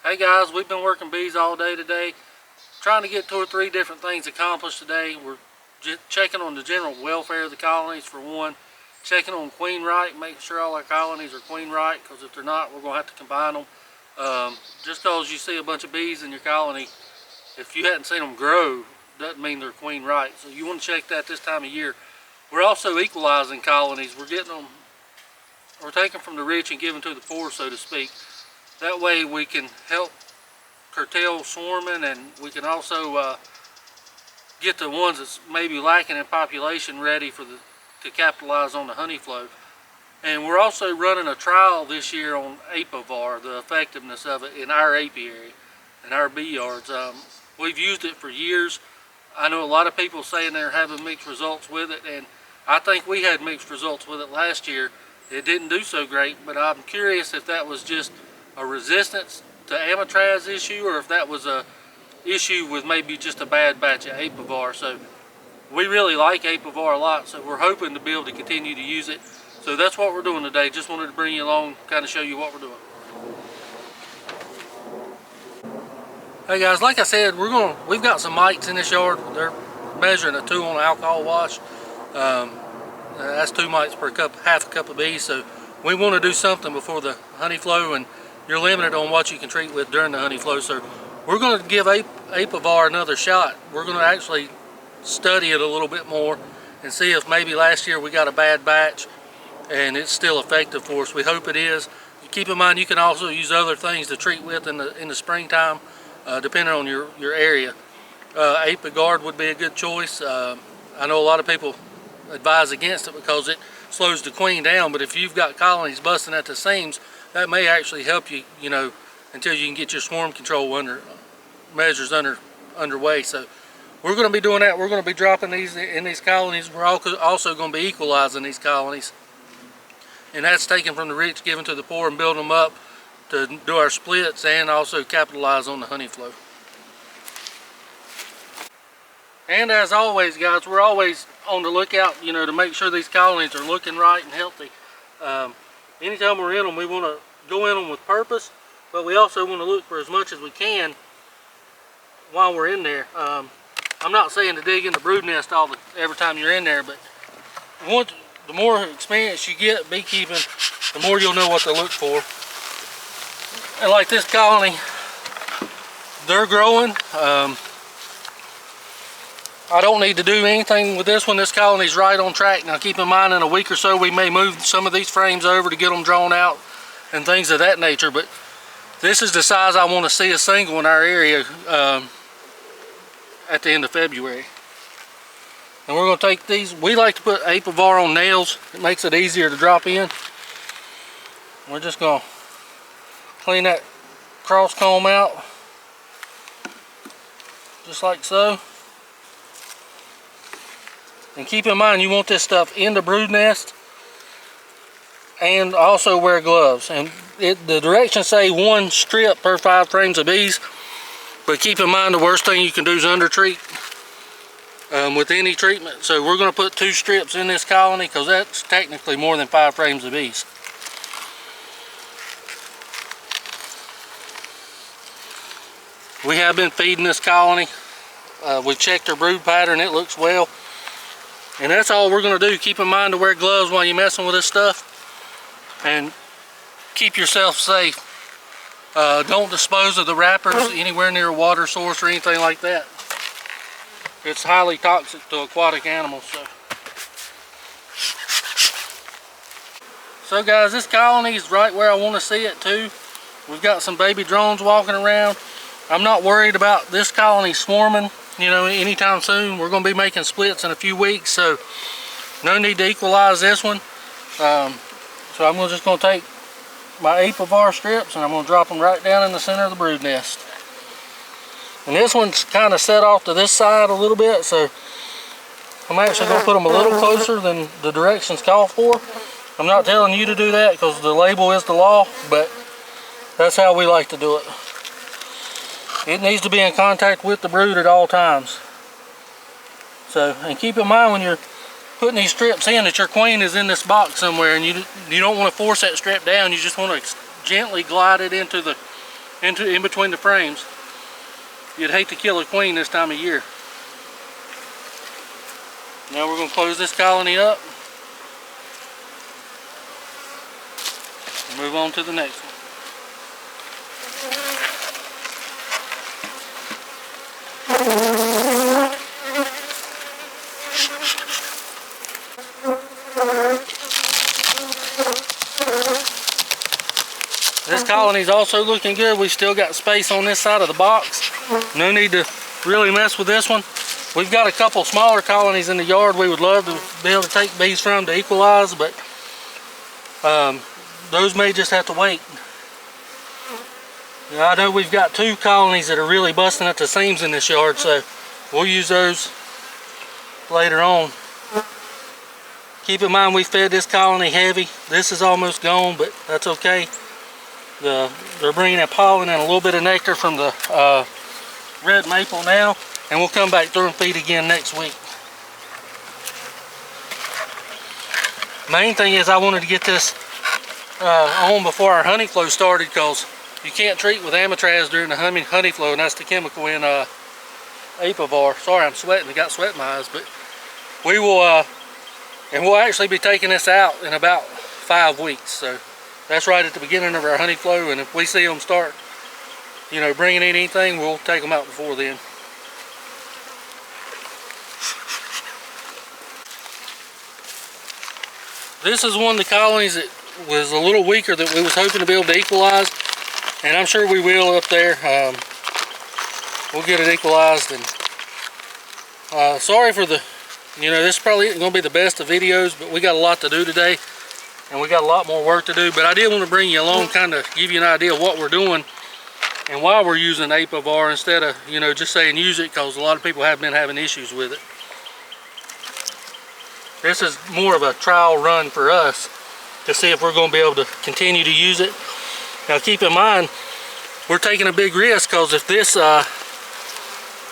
Hey guys, we've been working bees all day today, trying to get 2 or 3 different things accomplished today. We're checking on the general welfare of the colonies for one, checking on queen right, making sure all our colonies are queen right, because if they're not, we're going to have to combine them. Just because you see a bunch of bees in your colony, if you hadn't seen them grow, doesn't mean they're queen right. So you want to check that this time of year. We're also equalizing colonies. We're getting them, we're taking from the rich and giving to the poor, so to speak. That way we can help curtail swarming, and we can also get the ones that's maybe lacking in population ready for to capitalize on the honey flow. And we're also running a trial this year on Apivar, the effectiveness of it in our apiary, in our bee yards. We've used it for years. I know a lot of people saying they're having mixed results with it, and I think we had mixed results with it last year. It didn't do so great, but I'm curious if that was just a resistance to amitraz issue, or if that was a issue with maybe just a bad batch of Apivar. So we really like Apivar a lot, so we're hoping to be able to continue to use it. So that's what we're doing today. Just wanted to bring you along, kind of show you what we're doing. Hey guys, like I said, we've got some mites in this yard. They're measuring a 2 on alcohol wash. That's 2 mites per half a cup of bees. So we want to do something before the honey flow, and you're limited on what you can treat with during the honey flow. So we're going to give Apivar another shot. We're going to actually study it a little bit more and see if maybe last year we got a bad batch and it's still effective for us. We hope it is. Keep in mind, you can also use other things to treat with in the springtime, depending on your area. Apivar would be a good choice. I know a lot of people advise against it because it slows the queen down, but if you've got colonies busting at the seams, that may actually help you, until you can get your swarm control measures underway. So we're going to be doing that. We're going to be dropping these in these colonies. We're also going to be equalizing these colonies, and that's taken from the rich, given to the poor, and building them up to do our splits and also capitalize on the honey flow. And as always, guys, we're always on the lookout, to make sure these colonies are looking right and healthy. Anytime we're in them, we want to go in them with purpose, but we also want to look for as much as we can while we're in there. I'm not saying to dig in the brood nest every time you're in there, but the more experience you get beekeeping, the more you'll know what to look for. And like this colony, they're growing. I don't need to do anything with this one. This colony's right on track. Now keep in mind, in a week or so we may move some of these frames over to get them drawn out and things of that nature, but this is the size I want to see a single in our area at the end of February. And we're going to take these. We like to put Apivar on nails. It makes it easier to drop in. We're just going to clean that cross comb out just like so. And keep in mind, you want this stuff in the brood nest, and also wear gloves. And the directions say 1 strip per 5 frames of bees, but keep in mind the worst thing you can do is under treat with any treatment. So we're going to put 2 strips in this colony, because that's technically more than 5 frames of bees. We have been feeding this colony. We've checked their brood pattern. It looks well. And that's all we're going to do. Keep in mind to wear gloves while you're messing with this stuff, and keep yourself safe. Don't dispose of the wrappers anywhere near a water source or anything like that. It's highly toxic to aquatic animals. So guys, this colony is right where I want to see it too. We've got some baby drones walking around. I'm not worried about this colony swarming anytime soon. We're going to be making splits in a few weeks, so no need to equalize this one. So I'm just going to take my Apivar strips and I'm going to drop them right down in the center of the brood nest. And this one's kind of set off to this side a little bit, so I'm actually going to put them a little closer than the directions call for. I'm not telling you to do that because the label is the law, but that's how we like to do it. It needs to be in contact with the brood at all times. So, and keep in mind when you're putting these strips in that your queen is in this box somewhere, and you don't want to force that strip down. You just want to gently glide it into the in between the frames. You'd hate to kill a queen this time of year. Now we're going to close this colony up and move on to the next one. This colony is also looking good. We still got space on this side of the box. No need to really mess with this one. We've got a couple smaller colonies in the yard we would love to be able to take bees from to equalize, but those may just have to wait. Now, I know we've got 2 colonies that are really busting at the seams in this yard, so we'll use those later on. Keep in mind we fed this colony heavy. This is almost gone, but that's okay. They're bringing in pollen and a little bit of nectar from the red maple now, and we'll come back through and feed again next week. Main thing is I wanted to get this on before our honey flow started, because you can't treat with amitraz during the honey flow, and that's the chemical in Apivar. Sorry, I'm sweating. I got sweat in my eyes, but we will, and we'll actually be taking this out in about 5 weeks. So that's right at the beginning of our honey flow, and if we see them start, you know, bringing in anything, we'll take them out before then. This is one of the colonies that was a little weaker that we was hoping to be able to equalize, and I'm sure we will up there. We'll get it equalized. And sorry for the, you know, this probably isn't going to be the best of videos, but we got a lot to do today, and we got a lot more work to do. But I did want to bring you along, kind of give you an idea of what we're doing and why we're using Apivar instead of, you know, just saying use it, because a lot of people have been having issues with it. This is more of a trial run for us to see if we're going to be able to continue to use it. Now keep in mind, we're taking a big risk, because if this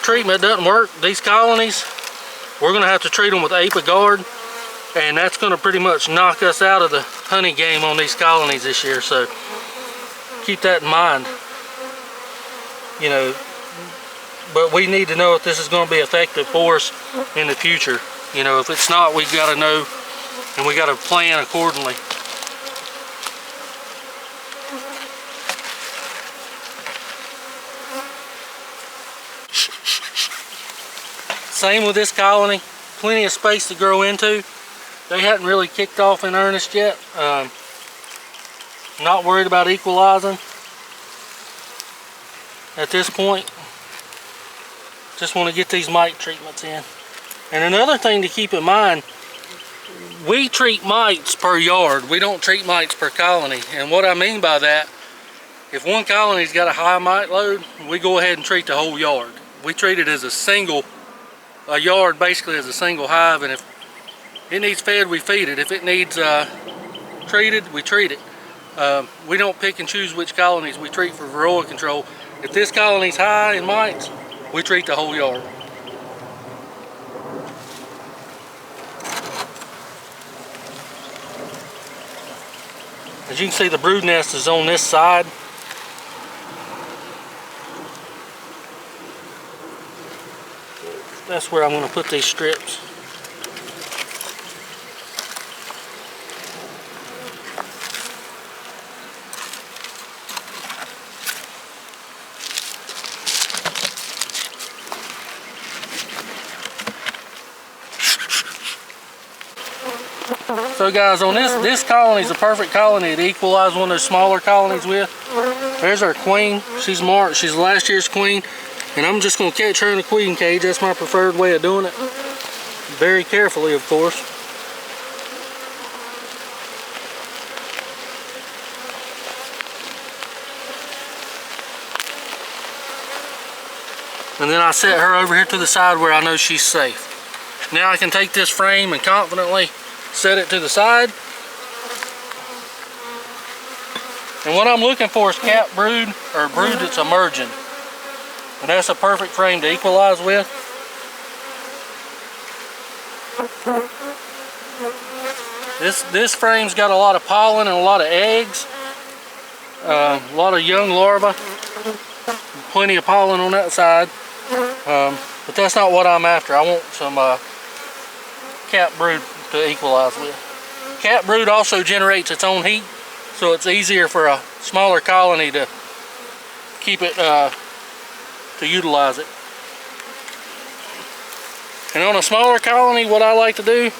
treatment doesn't work, these colonies, we're going to have to treat them with Apivar, and that's going to pretty much knock us out of the honey game on these colonies this year. So keep that in mind, you know. But we need to know if this is going to be effective for us in the future. You know, if it's not, we've got to know, and we got to plan accordingly. Same with this colony, plenty of space to grow into. They hadn't really kicked off in earnest yet. Not worried about equalizing at this point. Just want to get these mite treatments in. And another thing to keep in mind, we treat mites per yard. We don't treat mites per colony. And what I mean by that, if one colony's got a high mite load, we go ahead and treat the whole yard. We treat it as a yard basically as a single hive, and if it needs fed, we feed it. If it needs treated, we treat it. We don't pick and choose which colonies we treat for varroa control. If this colony's high in mites, we treat the whole yard. As you can see, the brood nest is on this side. That's where I'm going to put these strips. So guys, on this colony is a perfect colony to equalize one of those smaller colonies with. There's our queen. She's marked. She's last year's queen. And I'm just going to catch her in a queen cage. That's my preferred way of doing it. Very carefully, of course. And then I set her over here to the side where I know she's safe. Now I can take this frame and confidently set it to the side. And what I'm looking for is capped brood, or brood that's emerging. And that's a perfect frame to equalize with. This frame's got a lot of pollen and a lot of eggs. A lot of young larvae, plenty of pollen on that side, but that's not what I'm after. I want some capped brood to equalize with. Capped brood also generates its own heat, so it's easier for a smaller colony to keep it, to utilize it. And on a smaller colony, what I like to do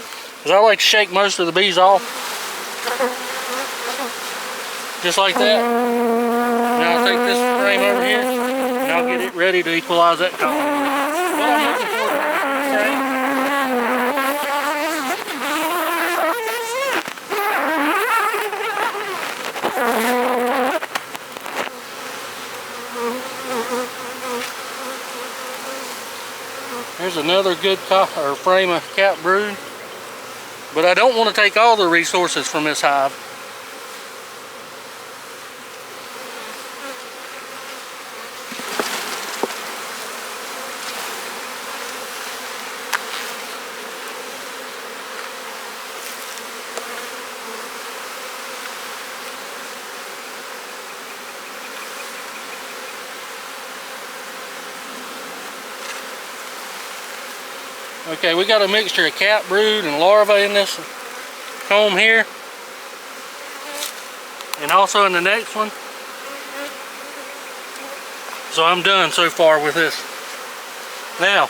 is I like to shake most of the bees off. Just like that. Now I'll take this frame over here and I'll get it ready to equalize that colony. What I'm looking for Here's another good frame of capped brood. But I don't want to take all the resources from this hive. Okay, we got a mixture of capped brood and larvae in this comb here, and also in the next one. So I'm done so far with this. Now,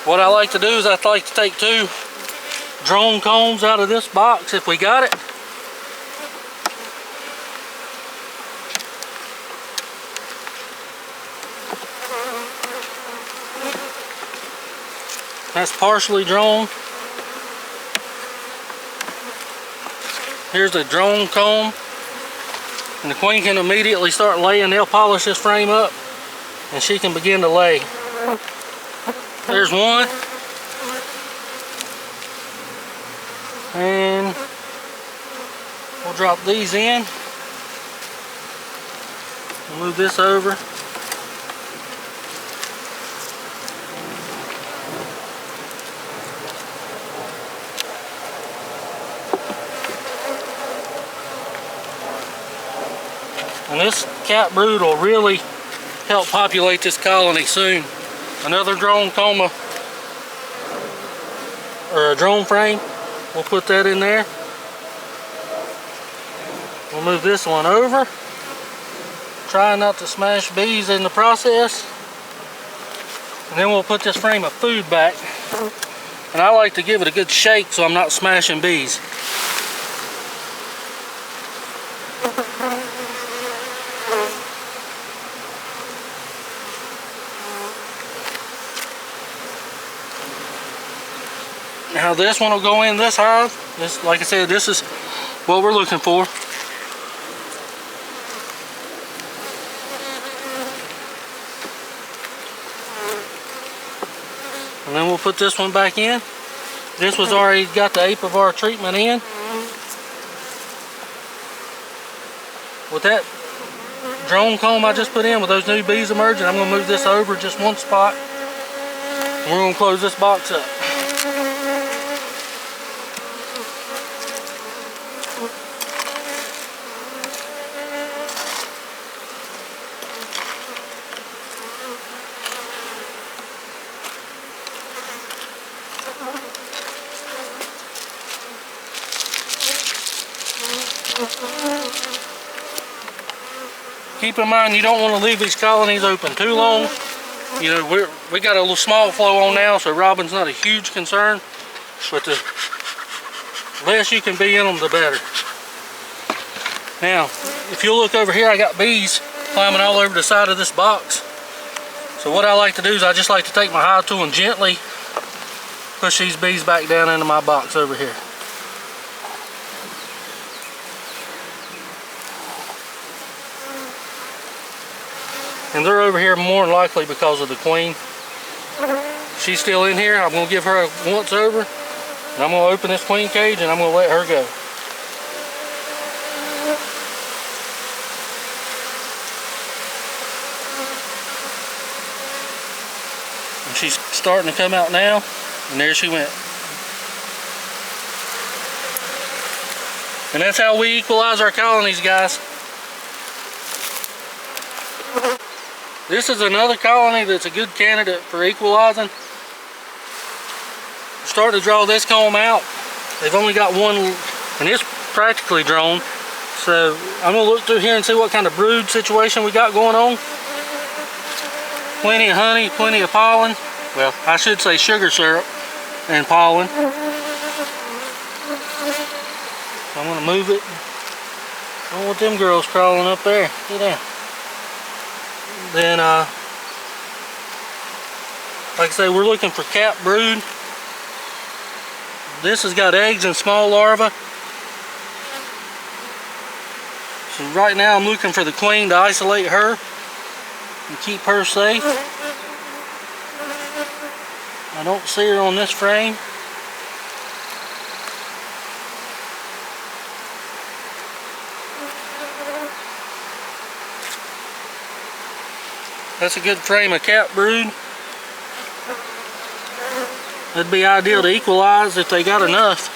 what I like to do is I like to take 2 drone combs out of this box if we got it. That's partially drone. Here's a drone comb. And the queen can immediately start laying. They'll polish this frame up and she can begin to lay. There's one. And we'll drop these in. We'll move this over. And this capped brood will really help populate this colony soon. Another drone comb or a drone frame, we'll put that in there. We'll move this one over. Try not to smash bees in the process. And then we'll put this frame of food back. And I like to give it a good shake so I'm not smashing bees. Now this one will go in this hive. This, like I said, this is what we're looking for. And then we'll put this one back in. This was already got the Apivar treatment in. With that drone comb I just put in with those new bees emerging, I'm going to move this over just one spot. And we're going to close this box up. Keep in mind you don't want to leave these colonies open too long. You know, we got a little small flow on now, so robin's not a huge concern, but the less you can be in them, the better. Now, if you look over here, I got bees climbing all over the side of this box. So what I like to do is I just like to take my hive tool and gently push these bees back down into my box over here. And they're over here more than likely because of the queen. She's still in here. I'm going to give her a once over. And I'm going to open this queen cage and I'm going to let her go. And she's starting to come out now. And there she went. And that's how we equalize our colonies, guys. This is another colony that's a good candidate for equalizing. Starting to draw this comb out. They've only got one, and it's practically drawn. So I'm gonna look through here and see what kind of brood situation we got going on. Plenty of honey, plenty of pollen. Well, I should say sugar syrup and pollen. I'm gonna move it. I don't want them girls crawling up there. Get down. Then, like I say, we're looking for capped brood. This has got eggs and small larvae. So right now I'm looking for the queen to isolate her and keep her safe. I don't see her on this frame. That's a good frame of capped brood. That'd be ideal to equalize if they got enough.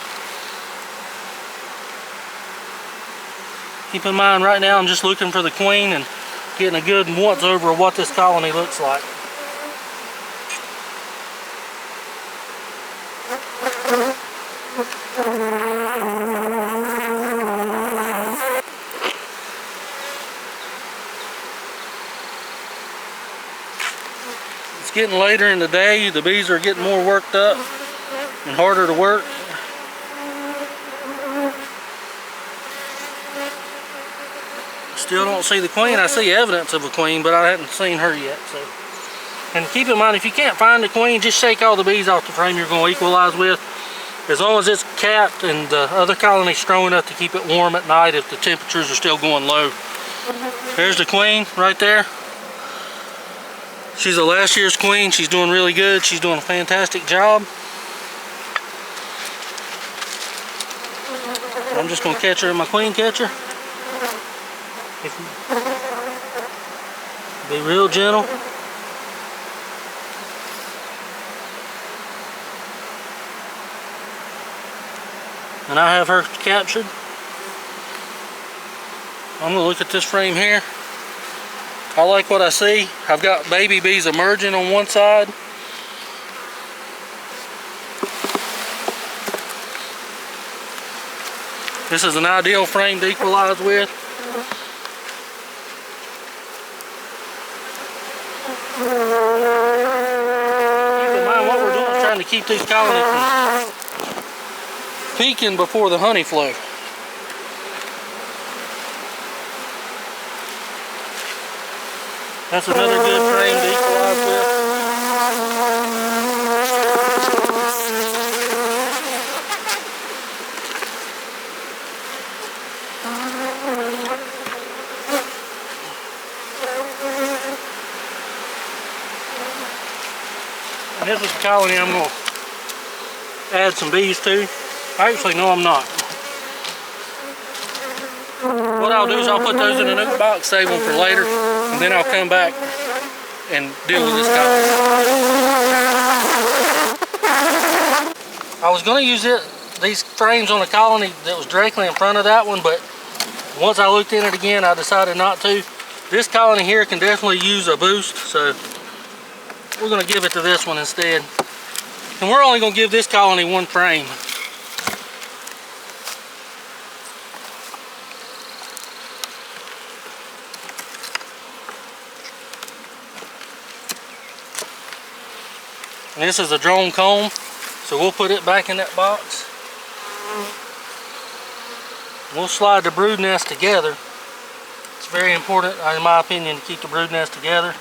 Keep in mind right now I'm just looking for the queen and getting a good once over of what this colony looks like. It's getting later in the day, the bees are getting more worked up and harder to work. Still don't see the queen. I see evidence of a queen, but I haven't seen her yet. So, and keep in mind, if you can't find the queen, just shake all the bees off the frame you're going to equalize with. As long as it's capped and the other colony's strong enough to keep it warm at night if the temperatures are still going low. There's the queen right there. She's a last year's queen. She's doing really good. She's doing a fantastic job. I'm just going to catch her in my queen catcher. Be real gentle. And I have her captured. I'm going to look at this frame here. I like what I see. I've got baby bees emerging on one side. This is an ideal frame to equalize with. Keep in mind what we're doing is trying to keep these colonies from peaking before the honey flow. That's another good frame to equalize with. And this is the colony I'm going to add some bees to. Actually, no, I'm not. What I'll do is I'll put those in a nuke box, save them for later, and then I'll come back and deal with this colony. I was going to use these frames on a colony that was directly in front of that one, but once I looked in it again, I decided not to. This colony here can definitely use a boost, so we're going to give it to this one instead. And we're only going to give this colony one frame. And this is a drone comb, so we'll put it back in that box. We'll slide the brood nest together. It's very important, in my opinion, to keep the brood nest together.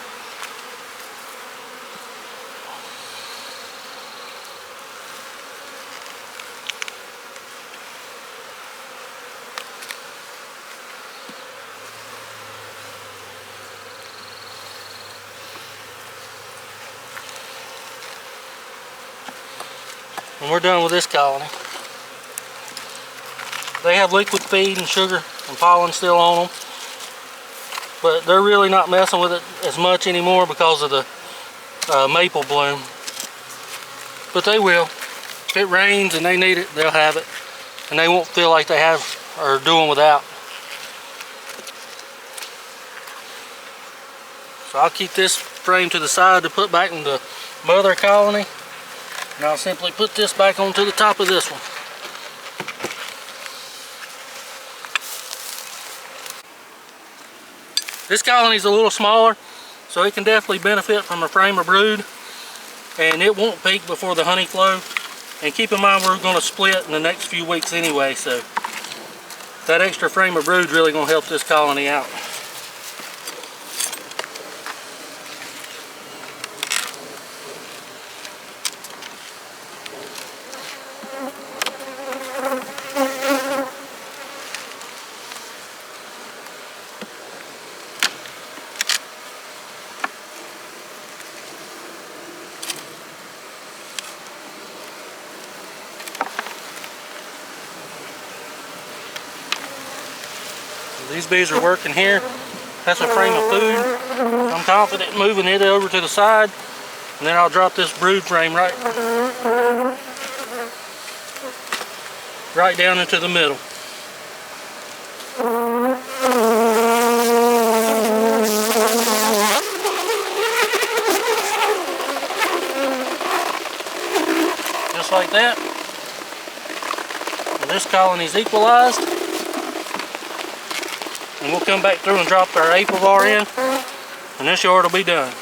And we're done with this colony. They have liquid feed and sugar and pollen still on them, but they're really not messing with it as much anymore because of the maple bloom. But they will. If it rains and they need it, they'll have it, and they won't feel like they have or doing without. So I'll keep this frame to the side to put back in the mother colony, and I'll simply put this back onto the top of this one. This colony is a little smaller, so it can definitely benefit from a frame of brood, and it won't peak before the honey flow. And keep in mind, we're going to split in the next few weeks anyway, so that extra frame of brood is really going to help this colony out. These bees are working here. That's a frame of food. I'm confident moving it over to the side, and then I'll drop this brood frame right down into the middle. Just like that. And this colony's equalized. And we'll come back through and drop our Apivar in, and this yard will be done.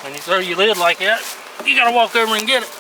When you throw your lid like that, you gotta walk over and get it.